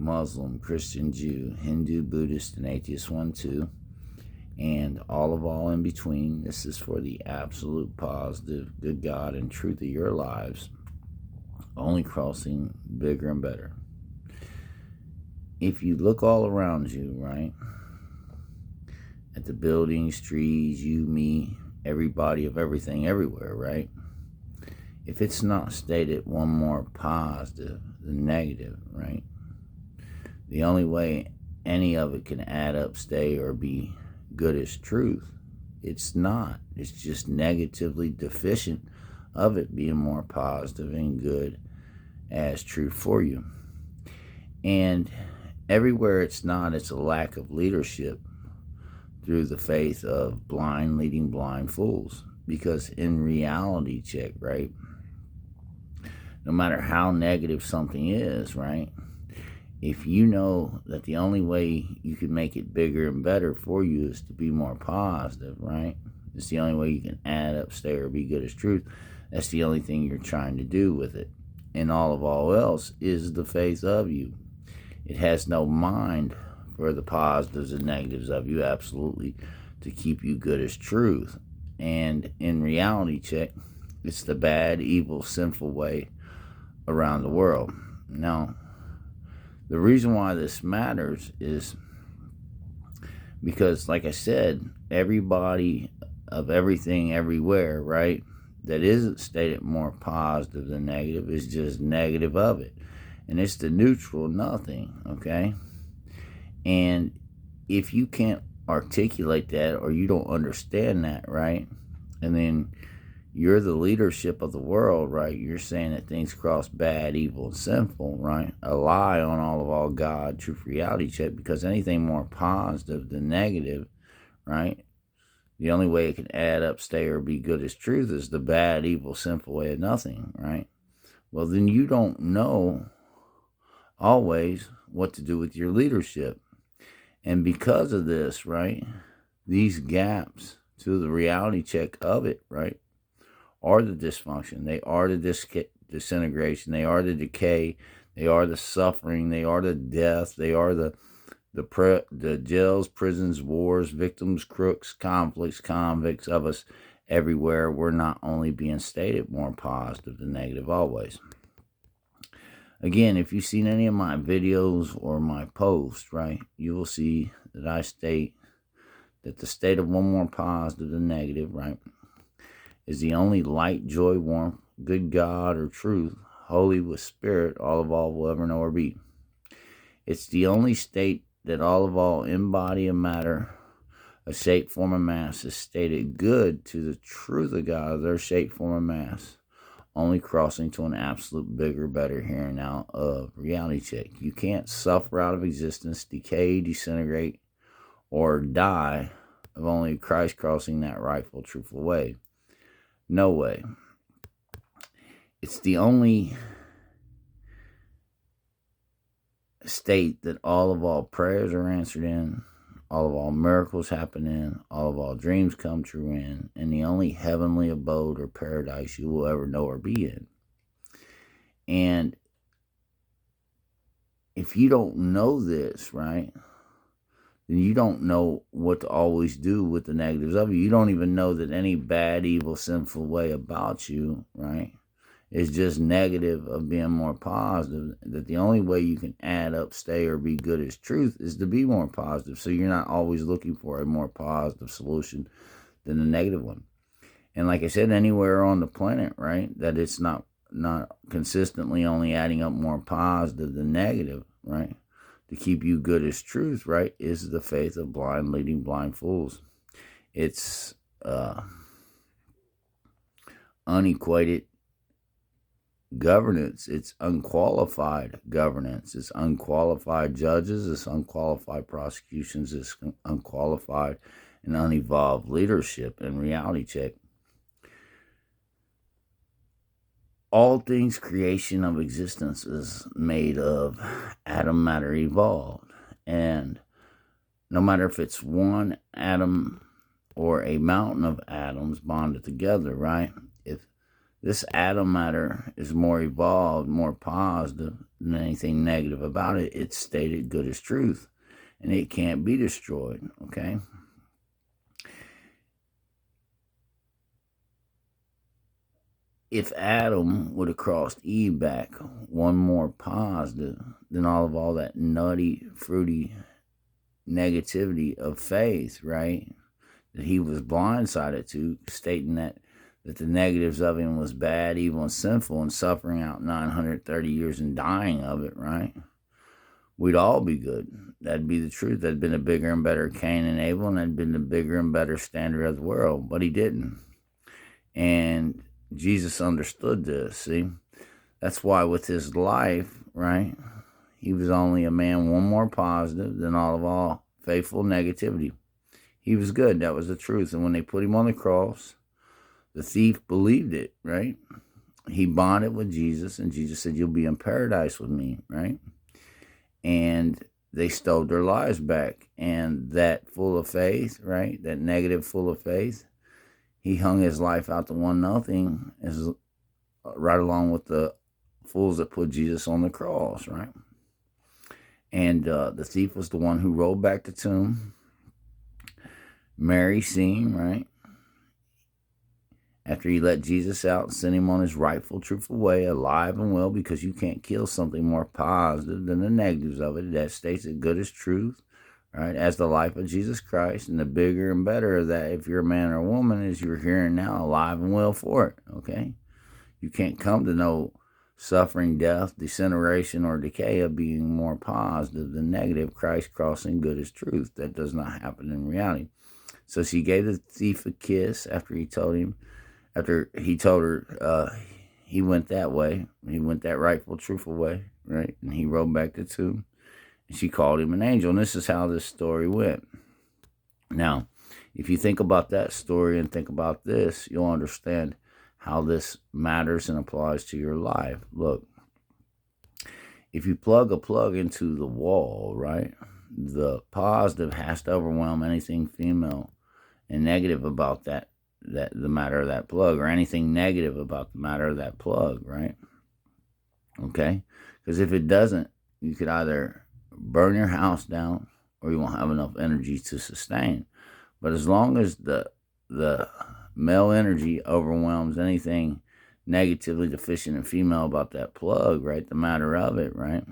Muslim, Christian, Jew, Hindu, Buddhist, and atheist one, too, and all in between. This is for the absolute positive, good God and truth of your lives, only crossing bigger and better. If you look all around you, right, at the buildings, trees, you, me, everybody of everything, everywhere, right? If it's not stated one more positive than negative, right? The only way any of it can add up, stay, or be good as truth, it's not. It's just negatively deficient of it being more positive and good as truth for you. And everywhere it's not, it's a lack of leadership through the faith of blind leading blind fools. Because in reality check, right, no matter how negative something is, right, if you know that the only way you can make it bigger and better for you is to be more positive, right, it's the only way you can add up, stay, or be good as truth, that's the only thing you're trying to do with it. And all else is the faith of you. It has no mind for the positives and negatives of you, absolutely, to keep you good as truth. And in reality check, it's the bad, evil, sinful way around the world. Now, the reason why this matters is because, like I said, everybody of everything, everywhere, right, that isn't stated more positive than negative is just negative of it. And it's the neutral nothing, okay? And if you can't articulate that, or you don't understand that, right, and then you're the leadership of the world, right, you're saying that things cross bad, evil, and sinful, right, a lie on all God, truth, reality check, because anything more positive than negative, right, the only way it can add up, stay, or be good as truth is the bad, evil, sinful way of nothing, right? Well, then you don't know always what to do with your leadership. And because of this, right, these gaps to the reality check of it, right, are the dysfunction. They are the disintegration. They are the decay. They are the suffering. They are the death. They are the jails, prisons, wars, victims, crooks, conflicts, convicts of us everywhere. We're not only being stated more positive than negative always. Again, if you've seen any of my videos or my posts, right, you will see that I state that the state of one more positive than negative, right, is the only light, joy, warmth, good God or truth, holy with spirit, all will ever know or be. It's the only state that all in body and matter, a shape, form, and mass is stated good to the truth of God of their shape, form, and mass, only crossing to an absolute bigger, better here and now of reality check. You can't suffer out of existence, decay, disintegrate, or die of only Christ crossing that rightful, truthful way. No way. It's the only state that all prayers are answered in, all miracles happen in, all dreams come true in, and the only heavenly abode or paradise you will ever know or be in. And if you don't know this, right, then you don't know what to always do with the negatives of you. You don't even know that any bad, evil, sinful way about you, right, is just negative of being more positive. That the only way you can add up, stay, or be good as truth is to be more positive. So you're not always looking for a more positive solution than the negative one. And like I said, anywhere on the planet, right, that it's not consistently only adding up more positive than negative, right, to keep you good as truth, right, is the faith of blind leading blind fools. It's unequated governance. It's unqualified governance. It's unqualified judges. It's unqualified prosecutions. It's unqualified and unevolved leadership and reality check. All things creation of existence is made of atom matter evolved. And no matter if it's one atom or a mountain of atoms bonded together, right? If This atom matter is more evolved, more positive than anything negative about it. It's stated good as truth, and it can't be destroyed, okay? If Adam would have crossed Eve back one more positive than all that nutty, fruity negativity of faith, right? That he was blindsided to, stating that the negatives of him was bad, evil, and sinful, and suffering out 930 years and dying of it, right? We'd all be good. That'd be the truth. That'd been a bigger and better Cain and Abel, and that'd been the bigger and better standard of the world, but he didn't. And Jesus understood this, see? That's why with his life, right, he was only a man one more positive than all faithful negativity. He was good. That was the truth. And when they put him on the cross, the thief believed it, right? He bonded with Jesus, and Jesus said, "You'll be in paradise with me," right? And they stole their lives back. And that full of faith, right, that negative full of faith, he hung his life out to one nothing, as right along with the fools that put Jesus on the cross, right? And the thief was the one who rolled back the tomb. Mary seen, right? After he let Jesus out and sent him on his rightful, truthful way, alive and well, because you can't kill something more positive than the negatives of it. That states it good as truth, right? As the life of Jesus Christ. And the bigger and better of that, if you're a man or a woman, is you're here and now, alive and well for it, okay? You can't come to no suffering, death, disintegration, or decay of being more positive than negative. Christ crossing good as truth. That does not happen in reality. So she gave the thief a kiss after he told her he went that way. He went that rightful, truthful way, right? And he rolled back the tomb. And she called him an angel. And this is how this story went. Now, if you think about that story and think about this, you'll understand how this matters and applies to your life. Look, if you plug a plug into the wall, right, the positive has to overwhelm anything female and negative about the matter of that plug, or anything negative about the matter of that plug, right? Okay? Because if it doesn't, you could either burn your house down or you won't have enough energy to sustain. But as long as the male energy overwhelms anything negatively deficient in female about that plug, right, the matter of it, right,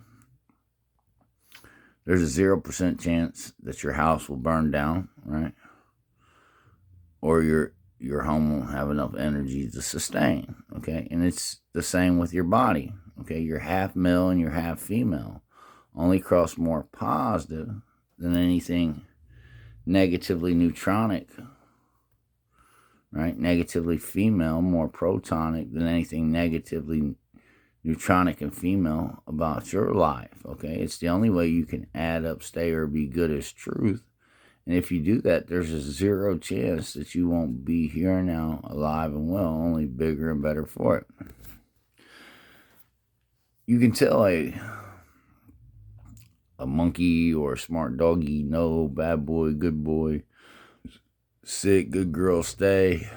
there's a 0% chance that your house will burn down, right? Or your home won't have enough energy to sustain, okay? And it's the same with your body, okay? You're half male and you're half female. Only cross more positive than anything negatively neutronic, right? Negatively female, more protonic than anything negatively neutronic and female about your life, okay? It's the only way you can add up, stay, or be good as truth. And if you do that, there's a 0 chance that you won't be here now, alive and well, only bigger and better for it. You can tell a monkey or a smart doggy, no, bad boy, good boy, sick, good girl, stay.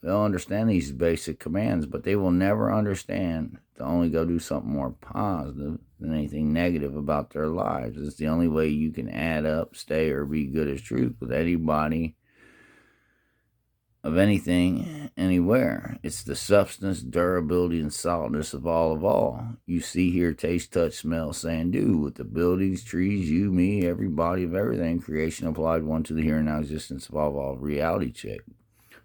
They'll understand these basic commands, but they will never understand to only go do something more positive than anything negative about their lives. It's the only way you can add up, stay, or be good as truth with anybody of anything, anywhere. It's the substance, durability, and solidness of all. You see, hear, taste, touch, smell, say, and do. With the buildings, trees, you, me, everybody of everything, creation applied one to the here and now existence of all reality check.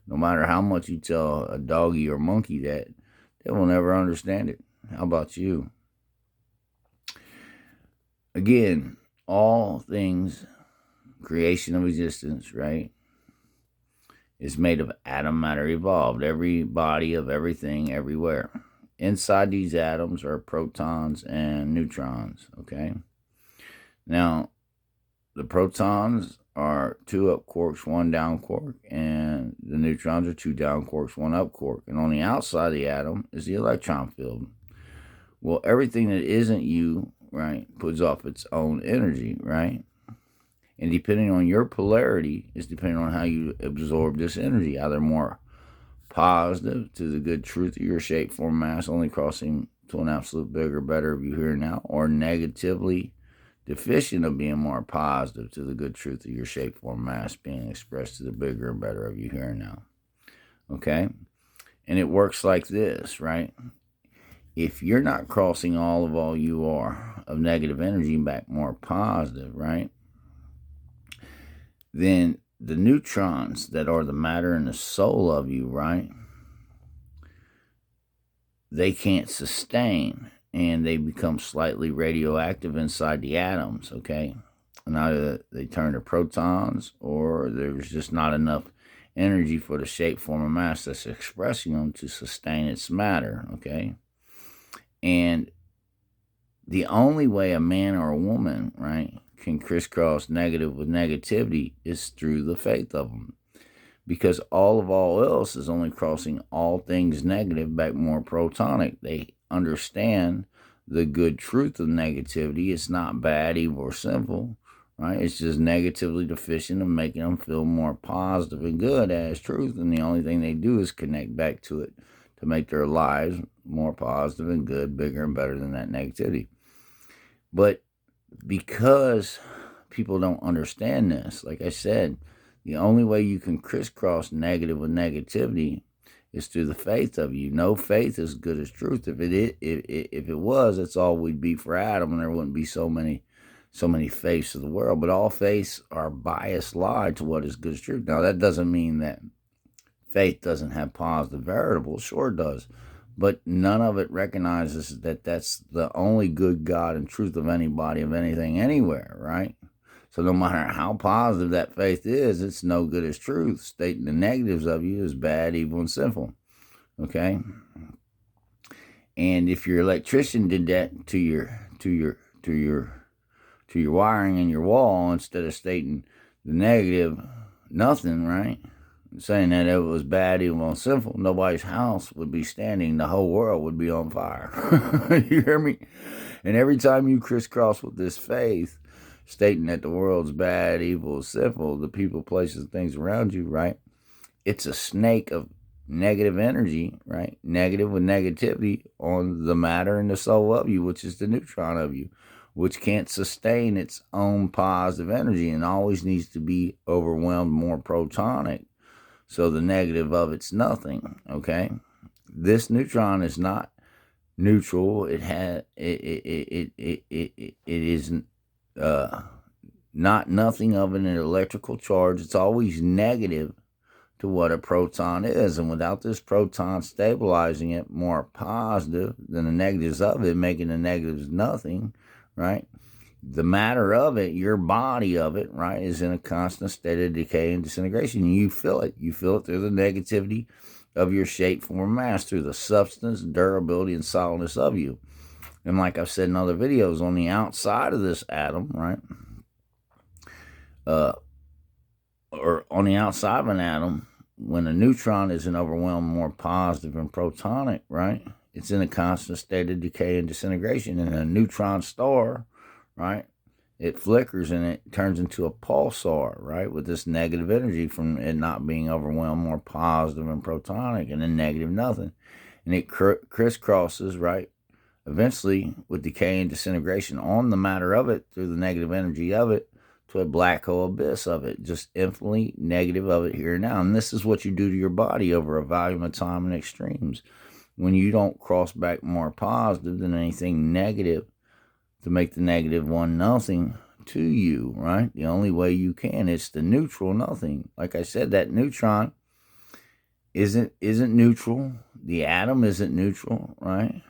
No matter how much you tell a doggy or monkey that, they will never understand it. How about you? Again, all things, creation of existence, right, is made of atom matter evolved. Every body of everything, everywhere. Inside these atoms are protons and neutrons, okay? Now, the protons are 2 up quarks, 1 down quark, and the neutrons are 2 down quarks, 1 up quark. And on the outside of the atom is the electron field. Well, everything that isn't you, right, puts off its own energy, right? And depending on your polarity is depending on how you absorb this energy, either more positive to the good truth of your shape, form, mass, only crossing to an absolute bigger, better of you here and now, or negatively deficient of being more positive to the good truth of your shape, form, mass, being expressed to the bigger and better of you here and now. Okay? And it works like this, right? If you're not crossing all you are of negative energy back more positive, right? Then the neutrons that are the matter and the soul of you, right? They can't sustain, and they become slightly radioactive inside the atoms, okay? And either they turn to protons, or there's just not enough energy for the shape, form, and mass that's expressing them to sustain its matter, okay? And the only way a man or a woman, right, can crisscross negative with negativity is through the faith of them. Because all else is only crossing all things negative back more protonic. They understand the good truth of negativity. It's not bad, evil, or sinful, right? It's just negatively deficient and making them feel more positive and good as truth. And the only thing they do is connect back to it to make their lives more positive and good, bigger and better than that negativity. But because people don't understand this, like I said, the only way you can crisscross negative with negativity is through the faith of you. No faith is good as truth. If it was, that's all we'd be for Adam, and there wouldn't be so many faiths of the world. But all faiths are biased lie to what is good as truth. Now, that doesn't mean that faith doesn't have positive variables. Sure it does. But none of it recognizes that that's the only good God and truth of anybody, of anything, anywhere, right? So no matter how positive that faith is, it's no good as truth. Stating the negatives of you is bad, evil, and sinful. Okay? And if your electrician did that to your wiring in your wall, instead of stating the negative nothing, right? Saying that it was bad, evil, and sinful, nobody's house would be standing. The whole world would be on fire. You hear me? And every time you crisscross with this faith, stating that the world's bad, evil, sinful, the people, places, things around you, right? It's a snake of negative energy, right? Negative with negativity on the matter and the soul of you, which is the neutron of you, which can't sustain its own positive energy and always needs to be overwhelmed more protonic. So the negative of it's nothing, okay? This neutron is not neutral. It isn't not nothing of an electrical charge. It's always negative to what a proton is, and without this proton stabilizing it more positive than the negatives of it, making the negatives nothing, right? The matter of it, your body of it, right, is in a constant state of decay and disintegration. You feel it. You feel it through the negativity of your shape, form, mass, through the substance, durability, and solidness of you. And like I've said in other videos, on the outside of this atom, right, or on the outside of an atom, when a neutron is an overwhelmed more positive and protonic, right, it's in a constant state of decay and disintegration. And a neutron star, right, it flickers and it turns into a pulsar, right, with this negative energy from it not being overwhelmed more positive and protonic, and then negative nothing. And it crisscrosses, right, eventually with decay and disintegration on the matter of it through the negative energy of it to a black hole abyss of it, just infinitely negative of it here and now. And this is what you do to your body over a volume of time and extremes. When you don't cross back more positive than anything negative to make the negative one nothing to you, right? The only way you can, it's the neutral nothing. Like I said, that neutron isn't neutral. The atom isn't neutral, right?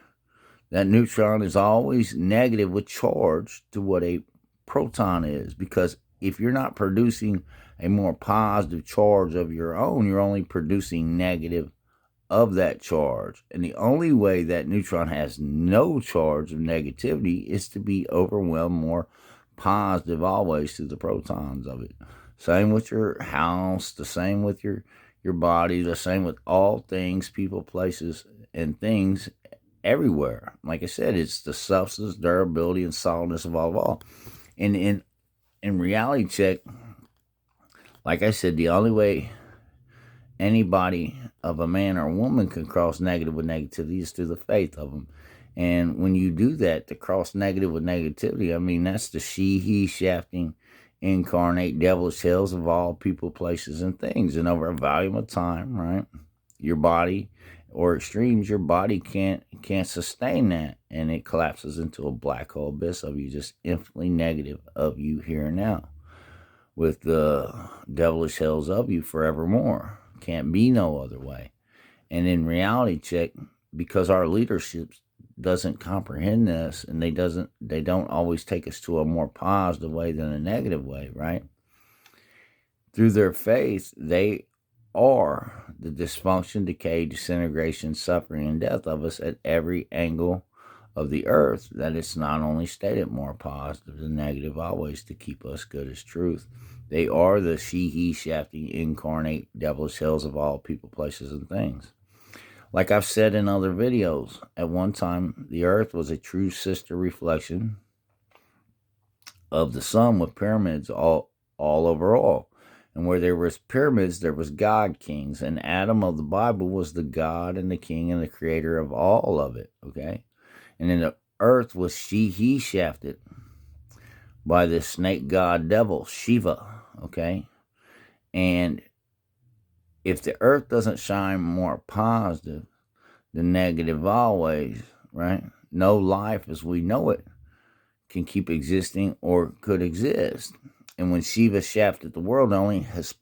That neutron is always negative with charge to what a proton is, because if you're not producing a more positive charge of your own, you're only producing negative of that charge. And the only way that neutron has no charge of negativity is to be overwhelmed more positive always through the protons of it. Same with your house, the same with your body, the same with all things, people, places, and things everywhere. Like I said, it's the substance, durability, and solidness of all. And in reality check, like I said, the only way anybody of a man or woman can cross negative with negativity is through the faith of them. And when you do that, to cross negative with negativity, I mean, that's the she, he, shafting, incarnate, devilish hells of all people, places, and things. And over a volume of time, right, your body or extremes, your body can't sustain that, and it collapses into a black hole abyss of you, just infinitely negative of you here and now, with the devilish hells of you forevermore. Can't be no other way. And in reality check, because our leadership doesn't comprehend this, and they don't always take us to a more positive way than a negative way, right? Through their faith, they are the dysfunction, decay, disintegration, suffering, and death of us at every angle of the earth. That it's not only stated more positive than negative always to keep us good as truth. They are the she, he, shafting, incarnate, devilish hells of all people, places, and things. Like I've said in other videos, at one time, the earth was a true sister reflection of the sun with pyramids all over all. And where there was pyramids, there was God kings. And Adam of the Bible was the God and the king and the creator of all of it, okay? And then the earth was she, he shafted by the snake god devil, Shiva, okay? And if the earth doesn't shine more positive than negative always, right? No life as we know it can keep existing or could exist. And when Shiva shafted the world, the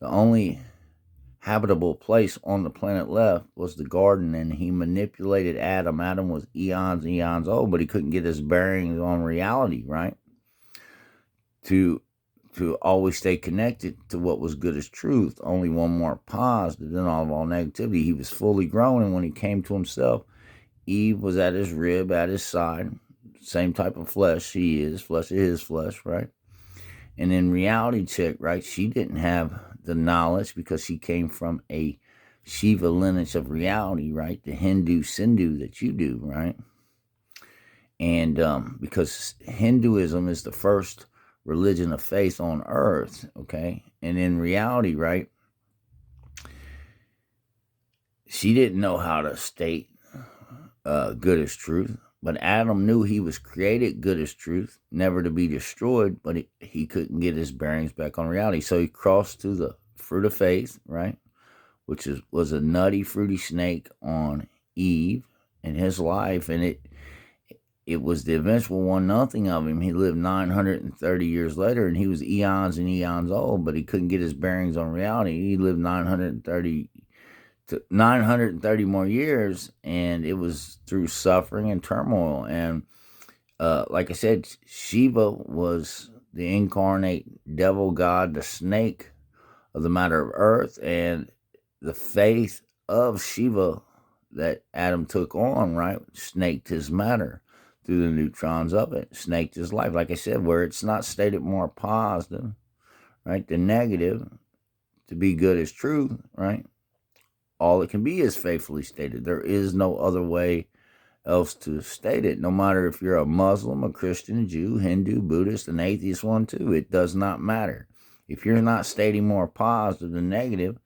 only habitable place on the planet left was the garden, and he manipulated Adam. Adam was eons and eons old, but he couldn't get his bearings on reality, right? To always stay connected to what was good as truth, only one more positive than all negativity. He was fully grown, and when he came to himself, Eve was at his rib, at his side, same type of flesh he is, flesh of his flesh, right? And in reality check, right, she didn't have the knowledge because she came from a Shiva lineage of reality, right? The Hindu Sindhu that you do, right? And because Hinduism is the first religion of faith on earth, okay? And in reality, right, she didn't know how to state good as truth. But Adam knew he was created good as truth, never to be destroyed, but he couldn't get his bearings back on reality. So he crossed to the fruit of faith, right, which was a nutty, fruity snake on Eve in his life, and it was the eventual one nothing of him. He lived 930 years later, and he was eons and eons old, but he couldn't get his bearings on reality. He lived 930 more years, and it was through suffering and turmoil. And like I said, Shiva was the incarnate devil god, the snake of the matter of earth, and the faith of Shiva that Adam took on, right, snaked his matter through the neutrons of it, snaked his life. Like I said, where it's not stated more positive, right, than negative, to be good as truth, right, all it can be is faithfully stated. There is no other way else to state it. No matter if you're a Muslim, a Christian, Jew, Hindu, Buddhist, an atheist one too, it does not matter. If you're not stating more positive than negative,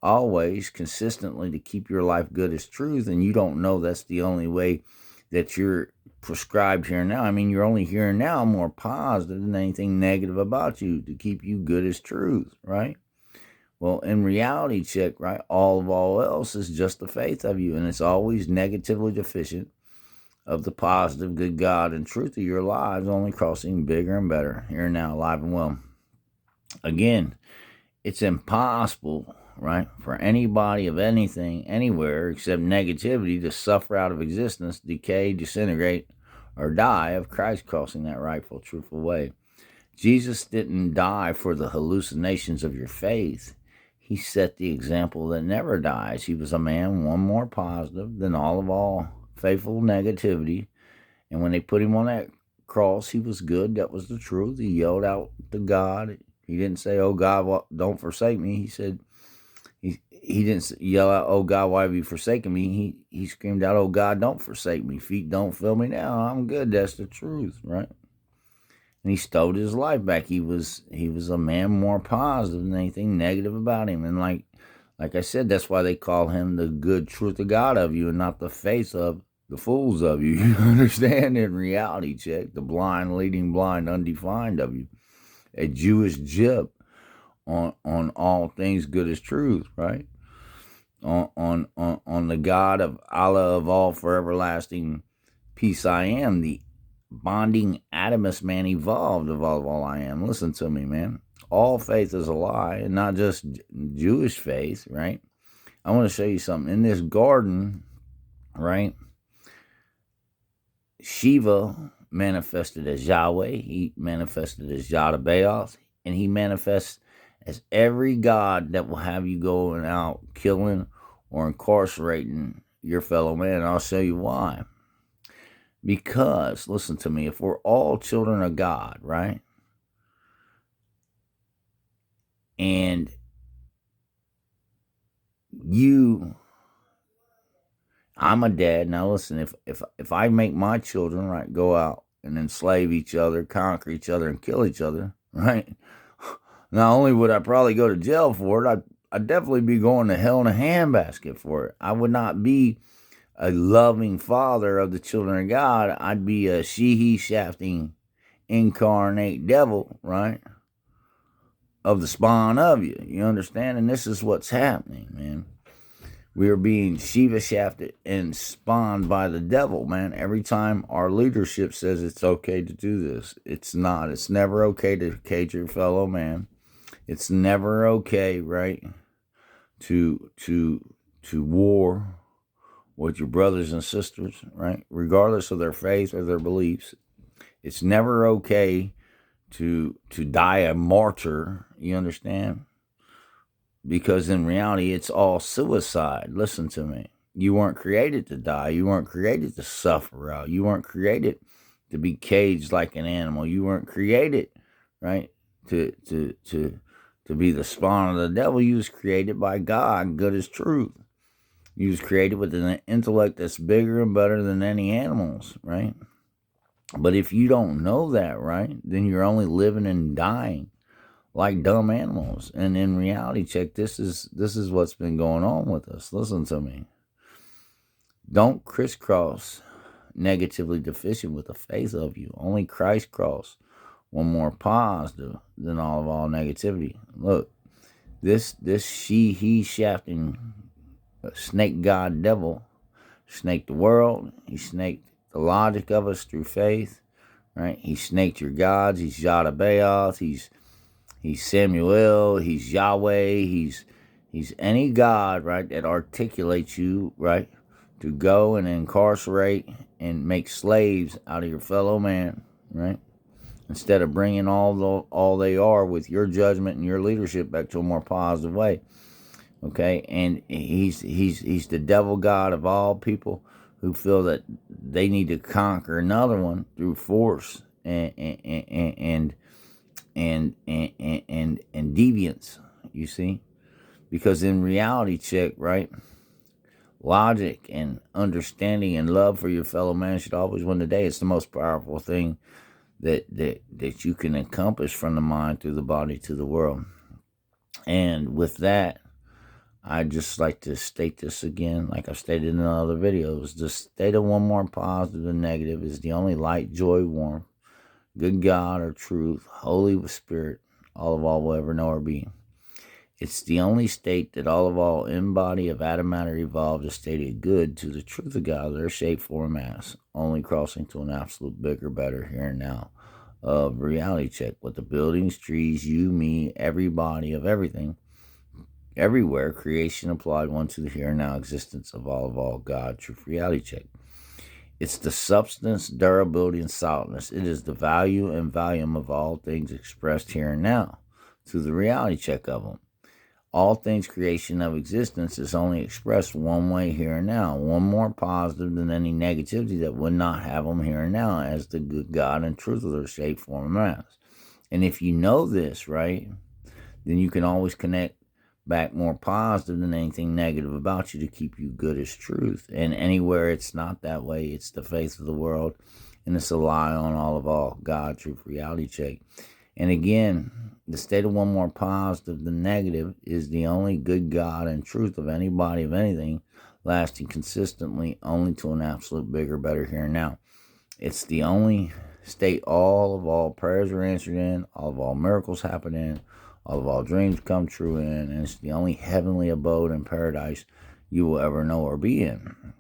always consistently to keep your life good as truth, and you don't know that's the only way that you're prescribed here now. I mean, you're only here now more positive than anything negative about you to keep you good as truth, right? Well, in reality check, right, all else is just the faith of you, and it's always negatively deficient of the positive, good God and truth of your lives, only crossing bigger and better here and now, alive and well. Again, it's impossible, right, for anybody of anything, anywhere, except negativity to suffer out of existence, decay, disintegrate, or die of Christ crossing that rightful, truthful way. Jesus didn't die for the hallucinations of your faith. He set the example that never dies. He was a man, one more positive than all faithful negativity. And when they put him on that cross, he was good. That was the truth. He yelled out to God. He didn't say, "Oh God, don't forsake me." He said, he didn't yell out, "Oh God, why have you forsaken me?" He screamed out, "Oh God, don't forsake me. Feet don't fill me now. I'm good." That's the truth, right? And he stowed his life back. He was a man more positive than anything negative about him. And like Like I said, that's why they call him the good truth of God of you and not the faith of the fools of you. You understand? In reality check, the blind leading blind, undefined of you. A Jewish jib on all things good as truth, right? On the God of Allah of all for everlasting peace I am, the bonding atomist man evolved of all I am. Listen to me, man. All faith is a lie, and not just Jewish faith, right? I want to show you something. In this garden, right, Shiva manifested as Yahweh. He manifested as Yadabaoth, and he manifests as every god that will have you going out killing or incarcerating your fellow man. I'll show you why. Because, listen to me, if we're all children of God, right, and I'm a dad. Now listen, if I make my children, right, go out and enslave each other, conquer each other, and kill each other, right, not only would I probably go to jail for it, I'd definitely be going to hell in a handbasket for it. I would not be a loving father of the children of God. I'd be a she-he shafting incarnate devil, right, of the spawn of you. You understand? And this is what's happening, man. We are being Shiva shafted and spawned by the devil, man. Every time our leadership says it's okay to do this, it's not. It's never okay to cage your fellow man. It's never okay, right, to war with your brothers and sisters, right, regardless of their faith or their beliefs. It's never okay to die a martyr. You understand? Because in reality, it's all suicide. Listen to me. You weren't created to die. You weren't created to suffer out. You weren't created to be caged like an animal. You weren't created, right, to be the spawn of the devil. You was created by God, good as truth. You was created with an intellect that's bigger and better than any animals, right? But if you don't know that, right, then you're only living and dying like dumb animals. And in reality check, this is what's been going on with us. Listen to me. Don't crisscross negatively deficient with the faith of you. Only Christ cross one more positive than all negativity. Look, this he shafting snake god devil snaked the world. He snaked the logic of us through faith, right? He snaked your gods. He's Yadabaoth. He's Samuel, he's Yahweh, he's any God, right, that articulates you, right, to go and incarcerate and make slaves out of your fellow man, right, instead of bringing all they are with your judgment and your leadership back to a more positive way, okay? And he's the devil god of all people who feel that they need to conquer another one through force and deviance, you see? Because in reality check, right, logic and understanding and love for your fellow man should always win the day. It's the most powerful thing that you can accomplish from the mind through the body to the world. And with that, I'd just like to state this again, like I've stated in other videos. The state of one more positive than negative is the only light, joy, warmth, good God or truth, holy with spirit, all will ever know or be. It's the only state that all in body of atom matter evolved is stated good to the truth of God, their shape, form, mass, only crossing to an absolute bigger, better here and now of reality check with the buildings, trees, you, me, everybody of everything, everywhere, creation applied one to the here and now existence of all God, truth, reality check. It's the substance, durability, and solidness. It is the value and volume of all things expressed here and now to the reality check of them. All things creation of existence is only expressed one way here and now, one more positive than any negativity that would not have them here and now as the good God and truth of their shape, form, and mass. And if you know this, right, then you can always connect back more positive than anything negative about you to keep you good as truth. And anywhere it's not that way, it's the faith of the world, and it's a lie on all God, truth, reality check. And again, the state of one more positive than negative is the only good God and truth of any body of anything, lasting consistently only to an absolute bigger, better here and now. It's the only state all prayers are answered in, all miracles happen in, all dreams come true in, and it's the only heavenly abode and paradise you will ever know or be in.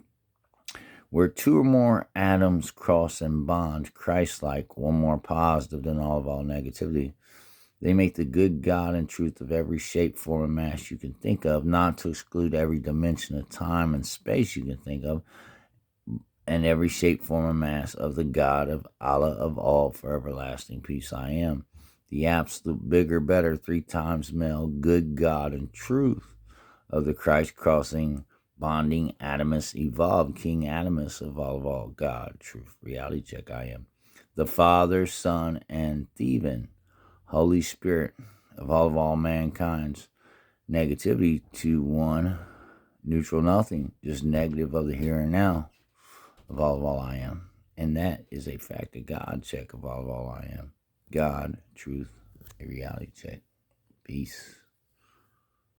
Where two or more atoms cross and bond, Christ-like, one more positive than all negativity, they make the good God and truth of every shape, form, and mass you can think of, not to exclude every dimension of time and space you can think of, and every shape, form, and mass of the God of Allah of all for everlasting peace I am. The absolute bigger, better, 3 times male, good God and truth of the Christ crossing, bonding, Adamus, evolved King Adamus of all, God, truth, reality check I am. The Father, Son, and Theban, Holy Spirit of all mankind's negativity to one, neutral nothing, just negative of the here and now of all I am. And that is a fact of God check of all I am. God, truth, a reality check. Peace.